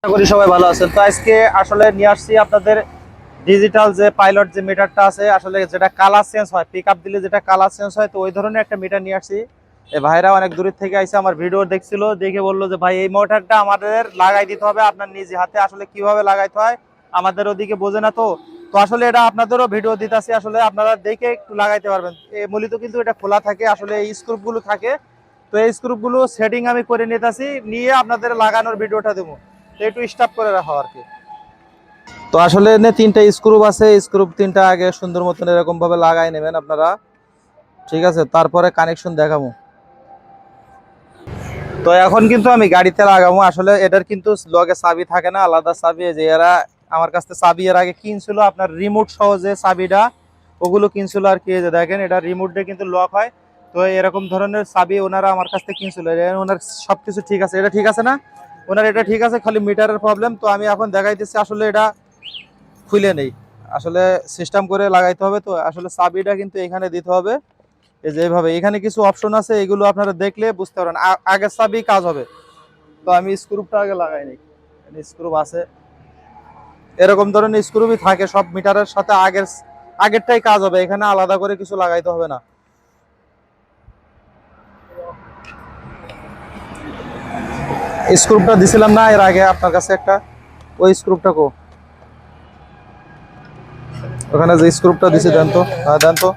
আশা করি সবাই ভালো আছেন। তো আজকে আসলে নিয়ে আসছি আপনাদের ডিজিটাল যে পাইলট যে মিটারটা আছে, আসলে যেটা কালার চেঞ্জ হয়, পিক আপ দিলে যেটা কালার চেঞ্জ হয়, তো ওই ধরনের একটা মিটার নিয়ে আসছি। এই ভাইরা অনেক দূর থেকে আইসে, আমার ভিডিও দেখছিল, দেখে বললো যে ভাই এই মোটরটা আমাদের লাগাই দিতে হবে আপনার নিজে হাতে। আসলে কিভাবে লাগাইতে হয় আমাদের ওদিকে বোঝে না, তো তো আসলে এটা আপনাদেরও ভিডিও দিতেছি, আসলে আপনারা দেখে একটু লাগাইতে পারবেন। মূলত কিন্তু এটা খোলা থাকে, আসলে এই স্ক্রুপগুলো থাকে। তো এই স্ক্রুপগুলো সেটিং আমি করে নিতেছি, নিয়ে আপনাদের লাগানোর ভিডিওটা দেবো। তো একটু স্টপ করে রাখো আর কি। তো আসলে এনে তিনটা স্ক্রুপ আছে, স্ক্রুপ তিনটা আগে সুন্দর মতন এরকম ভাবে লাগাই নেবেন আপনারা, ঠিক আছে? তারপরে কানেকশন দেখাবো। তো এখন কিন্তু আমি গাড়িতে লাগাবো। আসলে এটার কিন্তু লগে চাবি থাকে না, আলাদা চাবি। যে এরা আমার কাছ থেকে চাবি এর আগে কিনছিল, আপনার রিমোট সহ যে চাবিটা, ওগুলো কিনছিল আর কি। যে দেখেন এটা রিমোট দিয়ে কিন্তু লক হয়। তো এরকম ধরনের চাবি ওনারা আমার কাছ থেকে কিনছিল। ওনার সবকিছু ঠিক আছে, এটা ঠিক আছে না ওনার? এটা ঠিক আছে, খালি মিটারের প্রবলেম। তো আমি এখন দেখাইতেছি, আসলে এটা খুলে নেই, আসলে সিস্টেম করে লাগাইতে হবে। তো আসলে চাবিটা কিন্তু এখানে দিতে হবে, এই যে এইভাবে। এখানে কিছু অপশন আছে, এগুলো আপনারা দেখলে বুঝতে পারবেন। আগের চাবি কাজ হবে। তো আমি স্ক্রুপটা আগে লাগাই নিই। স্ক্রুপ আছে, এরকম ধরনের স্ক্রুপই থাকে সব মিটারের সাথে। আগেরটাই কাজ হবে, এখানে আলাদা করে কিছু লাগাইতে হবে না। স্ক্রুপটা দিছিলাম না এর আগে আপনার কাছে একটা, ওই স্ক্রুপটা কো, ওখানে যে স্ক্রুপটা দিছি দেন তো। হ্যাঁ দেন তো,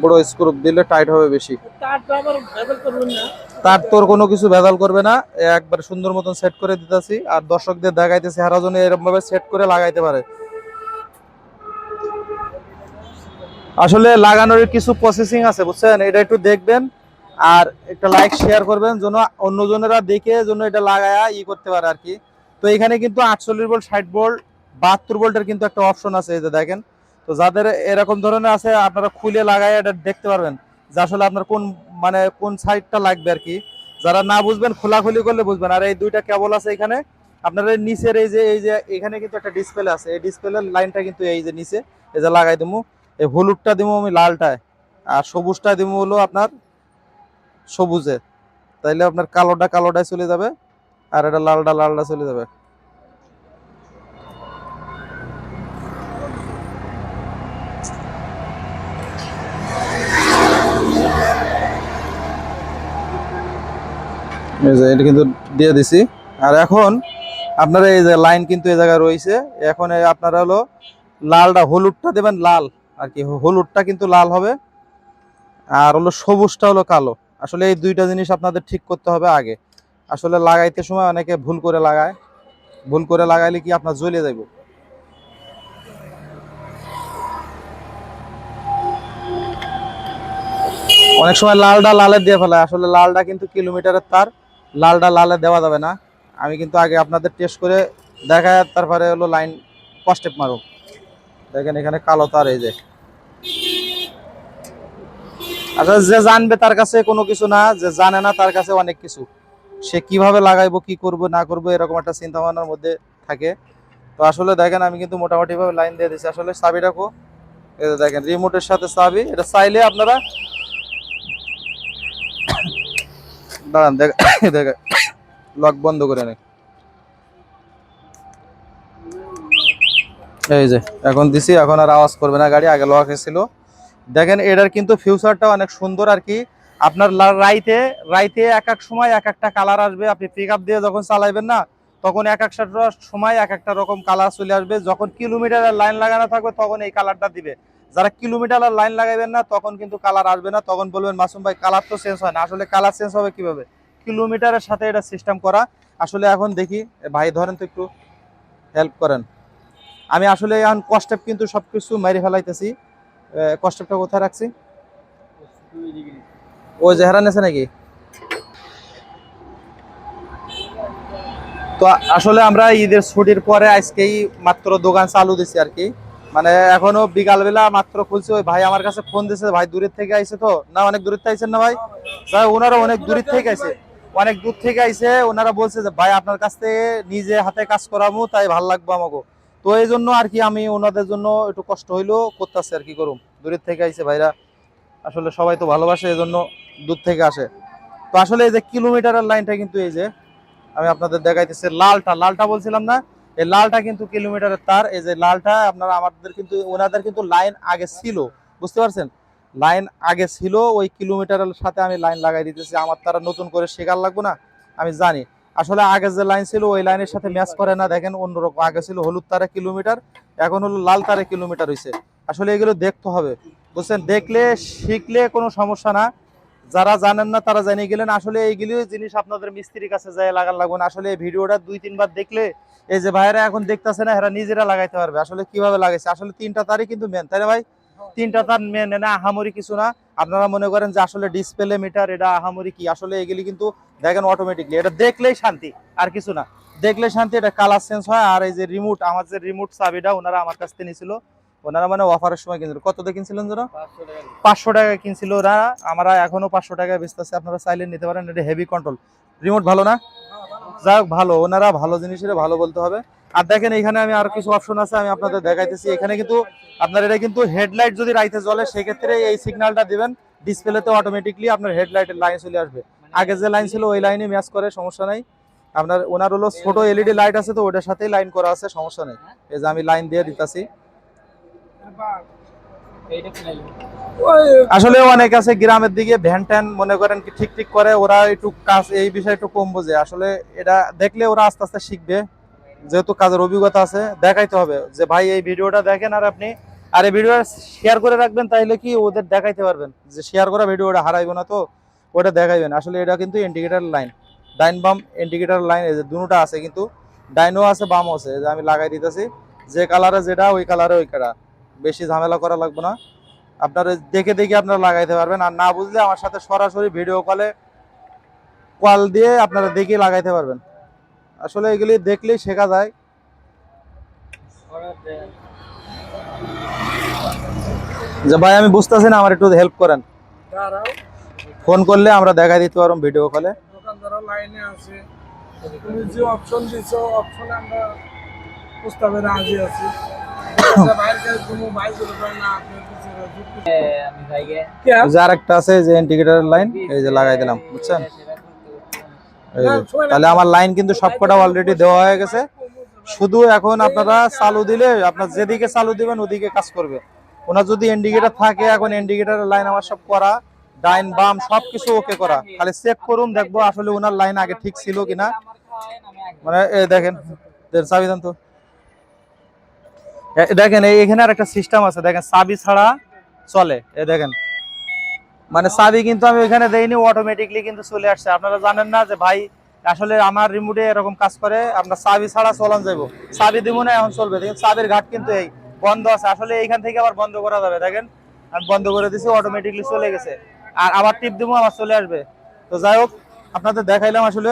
বড় স্ক্রুপ দিলে টাইট হবে বেশি। তার তোর কোনো কিছু ভেজাল করবে না, একবার সুন্দর মতন সেট করে দিতেছি। আর দর্শকদের দেখাইতেছি হারা জন্য এরকম ভাবে সেট করে লাগাইতে পারে। আসলে লাগানোর কিছু প্রসেসিং আছে বুঝছেন, এটা একটু দেখবেন। আর একটা লাইক শেয়ার করবেন, যেন অন্যজনেরা দেখে যেন এটা লাগায়া করতে পারে আর কি। তো এখানে কিন্তু 48 ভোল্ট, 60 ভোল্ট, 72 ভোল্টের কিন্তু একটা অপশন আছে, এই যে দেখেন। তো যাদের এরকম ধরনের আছে, আপনারা খুলে লাগায় এটা দেখতে পারবেন যে আসলে আপনার কোন, মানে কোন সাইডটা লাগবে আর কি। যারা না বুঝবেন, খোলাখুলি করলে বুঝবেন। আর এই দুইটা কেবল আছে এখানে, আপনার এই নিচের এই যে এখানে কিন্তু একটা ডিসপ্লে আছে, এই ডিসপ্লের লাইনটা কিন্তু এই যে নিচে, এই যে লাগাই দেবো। এই হলুদটা দিব আমি লালটায়, আর সবুজটা দিব হলো আপনার সবুজে। তাইলে আপনার কালোটা কালোটায় চলে যাবে, আর এটা লালটা লালটা চলে যাবে। এই যে এটা কিন্তু দিয়ে দিছি। আর এখন আপনারা এই যে লাইন কিন্তু এই জায়গায় রয়েছে। এখন আপনারা হলো লালটা, হলুদটা দেবেন লাল আর কি, হলুদটা কিন্তু লাল হবে। আর হলো সবুজটা হলো কালো। আসলে এই দুইটা জিনিস আপনাদের ঠিক করতে হবে আগে। আসলে লাগাইতে সময় অনেকে ভুল করে লাগায়, ভুল করে লাগাইলে কি আপনার জ্বলে যাইব। অনেক সময় লালটা লালে দিয়ে ফেলায়, আসলে লালটা কিন্তু কিলোমিটারের তার, লালটা লালে দেওয়া যাবে না। আমি কিন্তু আগে আপনাদের টেস্ট করে দেখায়, তারপরে হলো লাইন কস্টেপ মারো। দেখেন এখানে কালো তার, এই যে। আচ্ছা, যে জানবে তার কাছে কোনো কিছু না, যে জানে না তার কাছে অনেক কিছু। সে কিভাবে লাগাইবো, কি করবো না করবো, এরকম একটা চিন্তা ভাবনার মধ্যে থাকে। তো আসলে দেখেন আমি কিন্তু মোটামুটি ভাবে লাইন দিয়ে দিচ্ছি। আসলে চাবিটা কো, এই যে দেখেন রিমোটের সাথে চাবি, এটা চাইলে আপনারা দাঁড়ান দেখেন লক বন্ধ করে নেই। এই যে এখন দিছি, এখন আর আওয়াজ করবে না গাড়ি, আগে লক ছিল। দেখেন এটার কিন্তু ফিউচারটা অনেক সুন্দর আর কি। আপনার রাইতে রাইতে এক এক সময় এক একটা কালার আসবে। আপনি পিক আপ দিয়ে যখন চালাইবেন না, তখন এক একটা সময় এক একটা রকম কালার চলে আসবে। যখন কিলোমিটারের লাইন লাগানো থাকবে তখন এই কালারটা দিবে। যারা কিলোমিটারের লাইন লাগাইবেন না, তখন কিন্তু কালার আসবে না। তখন বলবেন মাসুম ভাই কালার তো চেঞ্জ হয় না। আসলে কালার চেঞ্জ হবে কিভাবে? কিলোমিটারের সাথে এটা সিস্টেম করা। আসলে এখন দেখি, ভাই ধরেন তো একটু হেল্প করেন। আমি আসলে এখন কস্টেপ কিন্তু সবকিছু মেরে ফেলাইতেছি। কস্টেপটা কোথায় রাখছি? ওই যে হেরান আছে নাকি? তো আসলে আমরা ঈদের ছুটির পরে আজকেই মাত্র দোকান চালু দিছি আর কি। মানে এখনো বিকালবেলা মাত্র খুলছে। ওই ভাই আমার কাছে ফোন দিছে, ভাই দূরের থেকে আইছে। তো না, অনেক দূরের থেকে আইছেন না ভাই? ভাই ওনারা অনেক দূরের থেকে আইছে, অনেক দূর থেকে আইছে। ওনারা বলছে যে ভাই আপনার কাছ থেকে নিজে হাতে কাজ করামু, তাই ভাল লাগবে আমাকে। তো এই জন্য আর কি আমি ওনাদের জন্য একটু কষ্ট হইলেও করতেছি আর কি করুম। দূরের থেকে আইছে ভাইরা, আসলে সবাই তো ভালোবাসে, এই জন্য দূর থেকে আসে। তো আসলে এই যে কিলোমিটারের লাইনটা কিন্তু এই যে আমি আপনাদের দেখাইতেছি লালটা বলছিলাম না, এই লালটা কিন্তু কিলোমিটারের তার। এই যে লালটা আপনারা আমাদের কিন্তু ওনাদের কিন্তু লাইন আগে ছিল, বুঝতে পারছেন, লাইন আগে ছিল, ওই কিলোমিটারের সাথে আমি লাইন লাগাই দিতেছি। আমার তারা নতুন করে শেখার লাগবে না, আমি জানি। আসলে আগে যে লাইন ছিল ওই লাইনের সাথে ম্যাচ করে না, দেখেন অন্যরকম। আগে ছিল হলুদ তারে কিলোমিটার, এখন হলো লাল তারে কিলোমিটার হয়েছে। আসলে এগুলো দেখতে হবে, বুঝছেন, দেখলে শিখলে কোনো সমস্যা না। যারা জানেন না তারা জানিয়ে গেলেন। আসলে এইগুলি জিনিস আপনাদের মিস্ত্রির কাছে যায় লাগার লাগবে না। আসলে এই ভিডিওটা 2-3 বার দেখলে, এই যে ভাইরা এখন দেখতেছে না, এরা নিজেরা লাগাইতে পারবে আসলে কিভাবে লাগাইছে। আসলে 3টা তারই কিন্তু মেন, তাই না ভাই? 3টা তার মেন, না আহামরি কিছু না। আপনারা মনে করেন যে আসলে ডিসপ্লে মিটার এটা আহামরি কি, আসলে এগুলি কিন্তু দেখেন অটোমেটিকলি, এটা দেখলেই শান্তি, আর কিছু না। দেখলে শান্তি, এটা কালার চেঞ্জ হয়। আর এই যে রিমোট, আমার যে রিমোট চাবিটা ওনারা আমার কাছ থেকে নিয়েছিল, ওনারা মানে অফারের সময় কিনছিল। কত দিয়ে কিনছিলেন যারা? 500 টাকা কিনছিল ওরা। আমরা এখনো 500 টাকায় বেচতেছি, আপনারা চাইলে নিতে পারেন। এটা হেভি কন্ট্রোল রিমোট, ভালো না? যাই হোক, ভালো, ওনারা ভালো জিনিসের ভালো বলতে হবে। আর দেখেন এখানে আমি আর কিছু অপশন আছে, আমি আপনাদের দেখাইতেছি। এখানে কিন্তু আপনার এটা কিন্তু হেডলাইট যদি রাইতে জ্বলে সেক্ষেত্রে এই সিগন্যালটা দিবেন, ডিসপ্লেতে অটোমেটিকলি আপনার হেডলাইটের লাইন চলে আসবে। আগে যে লাইন ছিল ওই লাইনে ম্যাচ করে, সমস্যা নাই। আপনার ওনার হলো ছোট এলইডি লাইট আছে, তো ওটার সাথেই লাইন করা আছে, সমস্যা নেই। এই যে আমি লাইন দিয়ে দিতেছি। আসলে অনেক আছে গ্রামের দিকে ভ্যান ট্যান মনে করেন কি ঠিক ঠিক করে, ওরা একটু কাজ এই বিষয়ে একটু কম বোঝে। আসলে এটা দেখলে ওরা আস্তে আস্তে শিখবে, যেহেতু কাজের অভিজ্ঞতা আছে। দেখাইতে হবে যে ভাই এই ভিডিওটা দেখেন, আর আপনি আর এই ভিডিও শেয়ার করে রাখবেন, তাইলে কি ওদের দেখাইতে পারবেন যে শেয়ার করা ভিডিওটা হারাইবো না, তো ওটা দেখাইবেন। আসলে এটা কিন্তু ইন্ডিকেটর লাইন, ডাইন বাম ইন্ডিকেটর লাইন, এই যে দুটোটা আছে কিন্তু, ডাইনও আছে বামও আছে। এই যে আমি লাগাই দিতেছি, যে কালারে যেটা ওই কালারে ওই কালার, বেশি ঝামেলা করা লাগবে না। আপনারা দেখে দেখে আপনারা লাগাইতে পারবেন। আর না বুঝলে আমার সাথে সরাসরি ভিডিও কল দিয়ে আপনারা দেখে লাগাইতে পারবেন। আসলে এগুলি দেখলেই শেখা যায়। যে ভাই আমি বুঝতেছি না, আমার একটু হেল্প করেন, ফোন করলে আমরা দেখাই দিতে পারবো ভিডিও কলে। দোকানদার লাইনে আছে, তুমি যে অপশন দিছো অপশনে আমরা প্রস্তাবে রাজি আছি। বাইরে কাছে তুমি ভাই বলে না আপনি যে আরেকটা আছে যে ইন্ডিকেটরের লাইন, এই যে লাগাই দিলাম, বুঝছেন। এই যে, তাহলে আমার লাইন কিন্তু সবকটা অলরেডি দেওয়া হয়ে গেছে। শুধু এখন আপনারা চালু দিলে, আপনার যেদিকে চালু দিবেন ওদিকে কাজ করবে। ওনার যদি ইন্ডিকেটর থাকে, এখন ইন্ডিকেটরের লাইন আমার সব করা, ডাইন বাম সবকিছু ওকে করা। খালি চেক করুন, দেখবো আসলে ওনার লাইন আগে ঠিক ছিল কিনা। মানে এই দেখেন, চাবি দেন তো। দেখেন এখানে আর একটা সিস্টেম আছে, দেখেন চাবি ছাড়া চলে। এই দেখেন, মানে চাবি কিন্তু আমি এখানে দেইনি, অটোমেটিকলি কিন্তু চলে আসছে। আপনারা জানেন না যে ভাই আসলে আমার রিমোটে এরকম কাজ করে, আপনার চাবি ছাড়া চলান যাবো। চাবি দিব না, এখন চলবে। দেখেন চাবির ঘাট কিন্তু এই বন্ধ আছে, আসলে এইখান থেকে আবার বন্ধ করা যাবে। দেখেন আমি বন্ধ করে দিছি, অটোমেটিকলি চলে গেছে। আর আবার টিপ দিব, আবার চলে আসবে। তো যাই হোক, আপনাদের দেখাইলাম আসলে,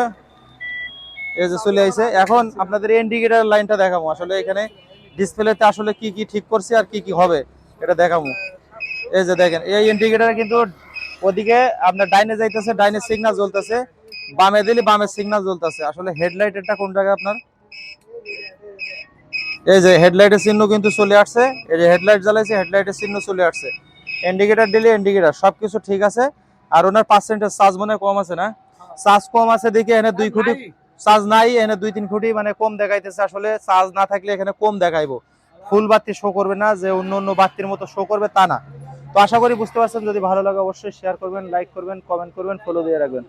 এই যে চলে আইছে। এখন আপনাদের ইন্ডিকেটর লাইনটা দেখাবো। আসলে এখানে ডিসপ্লেতে আসলে কি কি ঠিক করছি আর কি কি হবে এটা দেখাবো। এই যে দেখেন, এই ইন্ডিকেটর কিন্তু ওদিকে আপনার ডাইনে যাইতেছে, ডাইনে সিগন্যাল জ্বলতেছে, বামে দিলে বামে সিগন্যাল জ্বলতেছে। আসলে হেডলাইট এটা কোন জায়গায় আপনার, এই যে হেডলাইটের চিহ্ন কিন্তু চলে আসছে। এই যে হেডলাইট জ্বালাইছে, হেডলাইটের চিহ্ন চলে আসছে। ইন্ডিকেটর দিলে ইন্ডিকেটর সবকিছু ঠিক আছে। আর ওনার পার্সেন্টেজ চার্জ মনে কম আছে না, চার্জ কম আছে দেখে এনে 2 কোটি চার্জ নাই, এনে 2-3 কোটি মানে কম দেখাইতেছে। আসলে চার্জ না থাকলে এখানে কম দেখাইবো, ফুল বাতি শো করবে না, যে অন্য অন্য বাতির মতো শো করবে তা না। তো আশা করি বুঝতে পারছেন। যদি ভালো লাগে অবশ্যই শেয়ার করবেন, লাইক করবেন, কমেন্ট করবেন, ফলো দিয়ে রাখবেন।